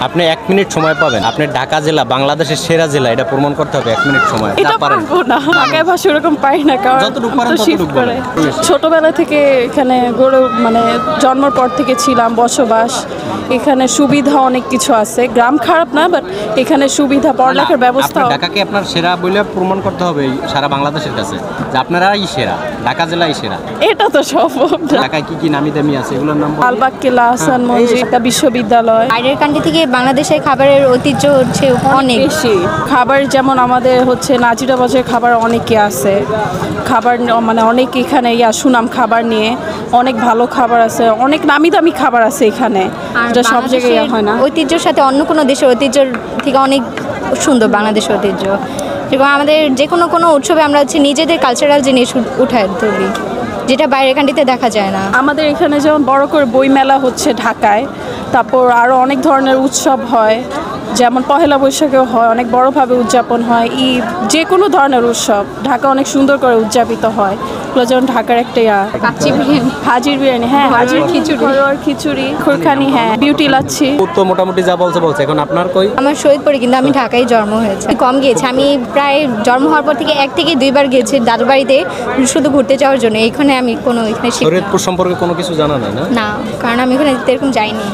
আপনি 1 মিনিট সময় পাবেন, আপনি ঢাকা জেলা বাংলাদেশের সেরা জেলা এটা প্রমাণ করতে হবে 1 মিনিট সময়। এটা পারবো না, ঢাকায় ভাষা ওরকম পারি না, কারণ যতটুকু পারেন তো ততটুকু শিফট করে। বলেন। ছোটবেলা থেকে এখানে মানে জন্মের পর থেকে ছিলাম, বসবাস এখানে, সুবিধা অনেক কিছু আছে। গ্রাম খারাপ না, বাট এখানে সুবিধা, পড়ালেখার ব্যবস্থা। আপনি ঢাকাকে আপনার সেরা বলে প্রমাণ করতে হবে সারা বাংলাদেশের কাছে যে আপনারাই সেরা, ঢাকা জেলাই সেরা। এটা তো সম্ভব না। ঢাকায় কি কি নামি দামি আছে এগুলোর নাম বলুন। লালবাগ কেল্লা, আহসান মঞ্জিল, ঢাকা বিশ্ববিদ্যালয়। বাইরের কান্ট্রি থেকে বাংলাদেশের খাবারের ঐতিহ্য হচ্ছে অনেক বেশি খাবার, যেমন আমাদের হচ্ছে নাজিরাবাজের খাবার অনেকে আছে, খাবার মানে অনেক এখানে সুনাম খাবার নিয়ে অনেক ভালো খাবার আছে, অনেক নামি দামি খাবার আছে এখানে, যেটা সব জায়গায় হয় না। ঐতিহ্যের সাথে অন্য কোনো দেশের ঐতিহ্যের থেকে অনেক সুন্দর বাংলাদেশের ঐতিহ্য। এবং আমাদের যে কোনো উৎসবে আমরা হচ্ছে নিজেদের কালচারাল জিনিস উঠায় তুলি, যেটা বাইরের কান্ট্রিতে দেখা যায় না। আমাদের এখানে যেমন বড় করে বইমেলা হচ্ছে ঢাকায়, তারপর আরও অনেক ধরনের উৎসব হয়, যেমন পহেলা বৈশাখেও হয়, অনেক বড়োভাবে উদযাপন হয়। ঈদ, যে কোনো ধরনের উৎসব ঢাকা অনেক সুন্দর করে উদযাপিত হয়। এগুলো যেমন ঢাকার একটা হাজির বিরিয়ানি, হ্যাঁ, হাজির খিচুড়ি, ঘরোয়ার খিচুড়ি, খুরখানি, হ্যাঁ, বিউটি লাচ্ছি। তো মোটামুটি যা বলছে এখন আপনার কই? আমার শহীদপুরে, কিন্তু আমি ঢাকায় জন্ম হয়েছে, কম গিয়েছি। আমি প্রায় জন্ম হওয়ার পর থেকে 1 থেকে 2 বার গেছি দাদু বাড়িতে শুধু ঘুরতে যাওয়ার জন্য। এখানে আমি কোনো এখানে শরীয়তপুর সম্পর্কে কোনো কিছু জানা নাই না? না, কারণ আমি এখানে এরকম যাইনি।